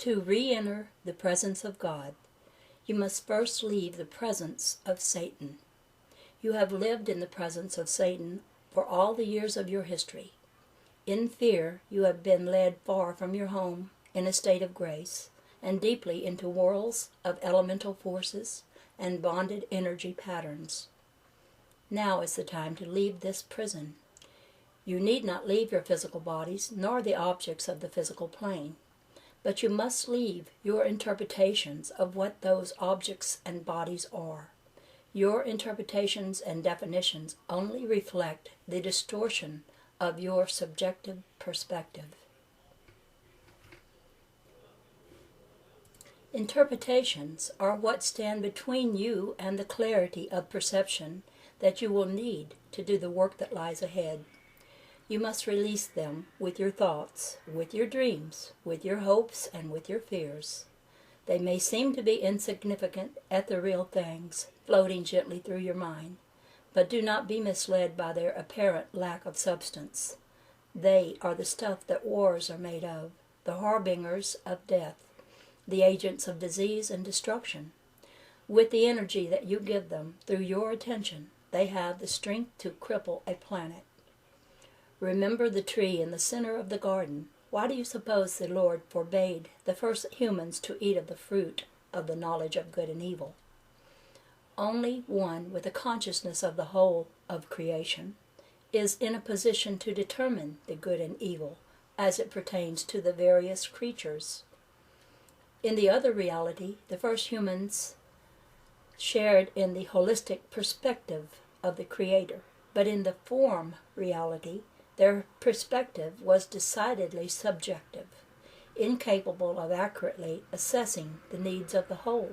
To re-enter the presence of God, you must first leave the presence of Satan. You have lived in the presence of Satan for all the years of your history. In fear, you have been led far from your home in a state of grace, and deeply into whirls of elemental forces and bonded energy patterns. Now is the time to leave this prison. You need not leave your physical bodies, nor the objects of the physical plane, but you must leave your interpretations of what those objects and bodies are. Your interpretations and definitions only reflect the distortion of your subjective perspective. Interpretations are what stand between you and the clarity of perception that you will need to do the work that lies ahead. You must release them with your thoughts, with your dreams, with your hopes, and with your fears. They may seem to be insignificant, ethereal things floating gently through your mind, but do not be misled by their apparent lack of substance. They are the stuff that wars are made of, the harbingers of death, the agents of disease and destruction. With the energy that you give them through your attention, they have the strength to cripple a planet. Remember the tree in the center of the garden. Why do you suppose the Lord forbade the first humans to eat of the fruit of the knowledge of good and evil? Only one with a consciousness of the whole of creation is in a position to determine the good and evil as it pertains to the various creatures. In the other reality, the first humans shared in the holistic perspective of the Creator, but in the form reality, their perspective was decidedly subjective, incapable of accurately assessing the needs of the whole.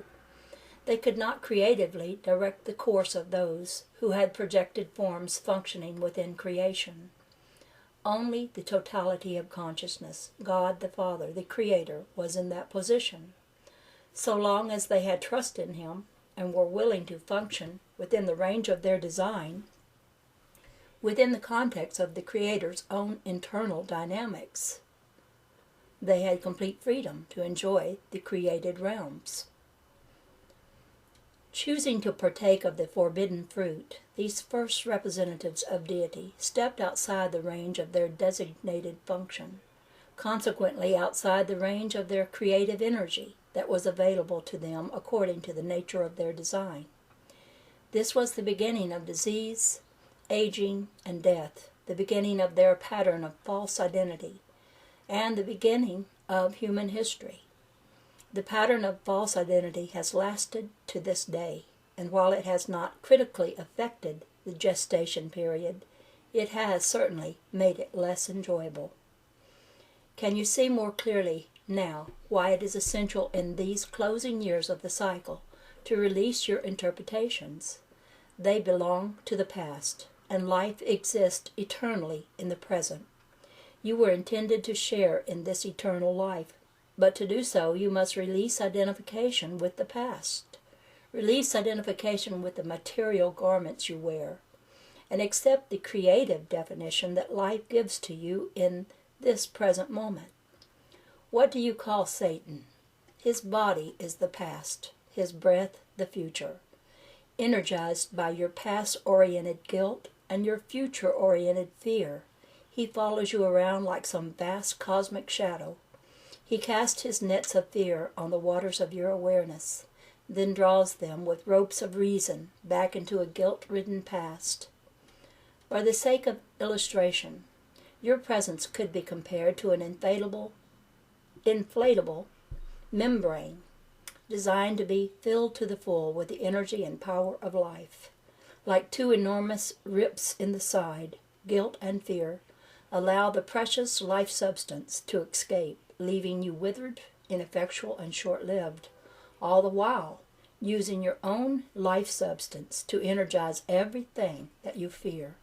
They could not creatively direct the course of those who had projected forms functioning within creation. Only the totality of consciousness, God the Father, the Creator, was in that position. So long as they had trust in Him and were willing to function within the range of their design, within the context of the Creator's own internal dynamics, they had complete freedom to enjoy the created realms. Choosing to partake of the forbidden fruit, these first representatives of deity stepped outside the range of their designated function, consequently outside the range of their creative energy that was available to them according to the nature of their design. This was the beginning of disease, aging, and death, the beginning of their pattern of false identity, and the beginning of human history. The pattern of false identity has lasted to this day, and while it has not critically affected the gestation period, it has certainly made it less enjoyable. Can you see more clearly now why it is essential in these closing years of the cycle to release your interpretations? They belong to the past, and life exists eternally in the present. You were intended to share in this eternal life, but to do so you must release identification with the past, release identification with the material garments you wear, and accept the creative definition that life gives to you in this present moment. What do you call Satan? His body is the past, his breath the future. Energized by your past-oriented guilt and your future-oriented fear, he follows you around like some vast cosmic shadow. He casts his nets of fear on the waters of your awareness, then draws them with ropes of reason back into a guilt-ridden past. For the sake of illustration, your presence could be compared to an inflatable membrane designed to be filled to the full with the energy and power of life. Like two enormous rips in the side, guilt and fear allow the precious life substance to escape, leaving you withered, ineffectual, and short-lived, all the while using your own life substance to energize everything that you fear.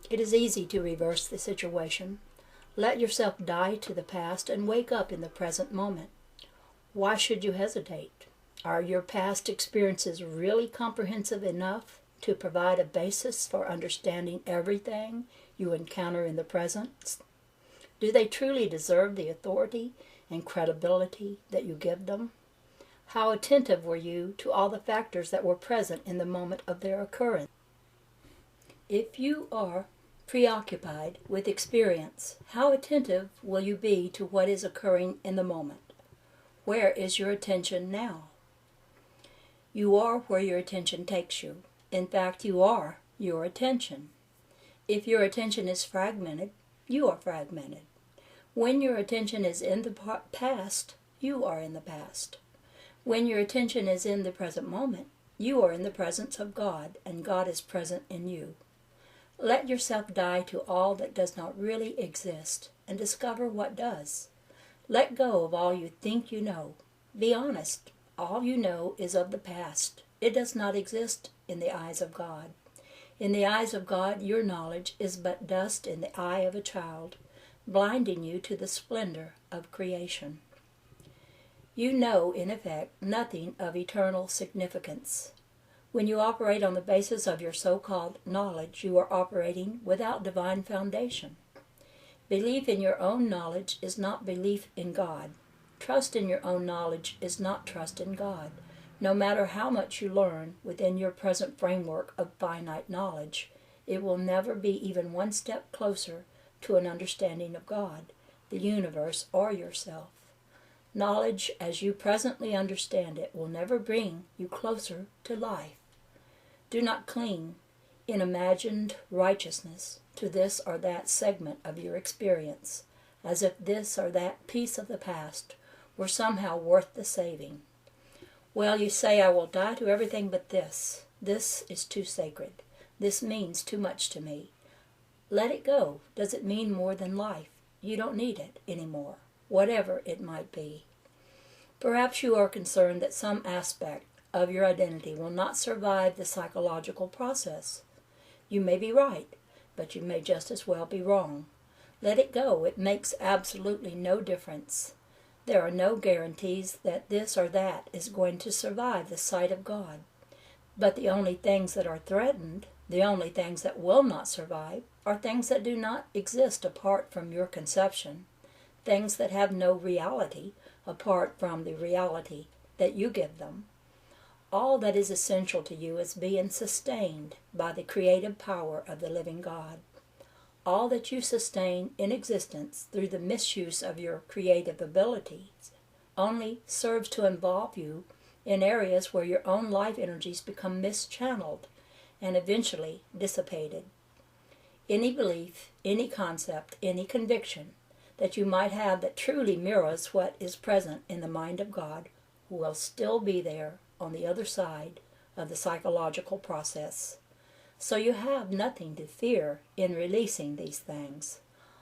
It is easy to reverse the situation. Let yourself die to the past and wake up in the present moment. Why should you hesitate? Are your past experiences really comprehensive enough to provide a basis for understanding everything you encounter in the present? Do they truly deserve the authority and credibility that you give them? How attentive were you to all the factors that were present in the moment of their occurrence? If you are preoccupied with experience, how attentive will you be to what is occurring in the moment? Where is your attention now? You are where your attention takes you. In fact, you are your attention. If your attention is fragmented, you are fragmented. When your attention is in the past, you are in the past. When your attention is in the present moment, you are in the presence of God, and God is present in you. Let yourself die to all that does not really exist, and discover what does. Let go of all you think you know. Be honest. All you know is of the past. It does not exist in the eyes of God. In the eyes of God, your knowledge is but dust in the eye of a child, blinding you to the splendor of creation. You know, in effect, nothing of eternal significance. When you operate on the basis of your so-called knowledge, you are operating without divine foundation. Belief in your own knowledge is not belief in God. Trust in your own knowledge is not trust in God. No matter how much you learn within your present framework of finite knowledge, it will never be even one step closer to an understanding of God, the universe, or yourself. Knowledge as you presently understand it will never bring you closer to life. Do not cling in imagined righteousness to this or that segment of your experience, as if this or that piece of the past were somehow worth the saving. Well, you say, I will die to everything but this. This is too sacred. This means too much to me. Let it go. Does it mean more than life? You don't need it anymore, whatever it might be. Perhaps you are concerned that some aspect of your identity will not survive the psychological process. You may be right, but you may just as well be wrong. Let it go. It makes absolutely no difference. There are no guarantees that this or that is going to survive the sight of God. But the only things that are threatened, the only things that will not survive, are things that do not exist apart from your conception, things that have no reality apart from the reality that you give them. All that is essential to you is being sustained by the creative power of the living God. All that you sustain in existence through the misuse of your creative abilities only serves to involve you in areas where your own life energies become mischanneled and eventually dissipated. Any belief, any concept, any conviction that you might have that truly mirrors what is present in the mind of God will still be there on the other side of the psychological process. So you have nothing to fear in releasing these things.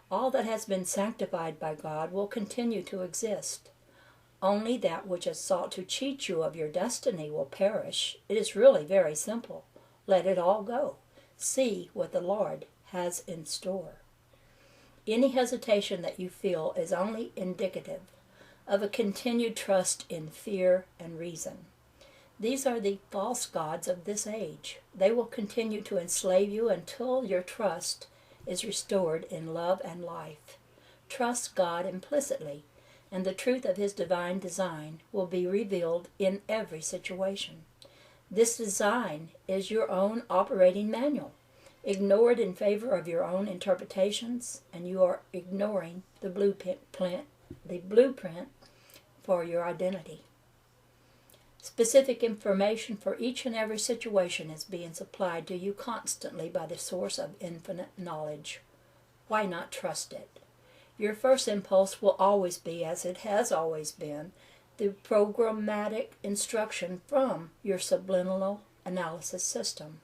All that has been sanctified by God will continue to exist. Only that which has sought to cheat you of your destiny will perish. It is really very simple. Let it all go. See what the Lord has in store. Any hesitation that you feel is only indicative of a continued trust in fear and reason. These are the false gods of this age. They will continue to enslave you until your trust is restored in love and life. Trust God implicitly, and the truth of His divine design will be revealed in every situation. This design is your own operating manual. Ignore it in favor of your own interpretations, and you are ignoring the blueprint for your identity. Specific information for each and every situation is being supplied to you constantly by the source of infinite knowledge. Why not trust it? Your first impulse will always be, as it has always been, the programmatic instruction from your subliminal analysis system.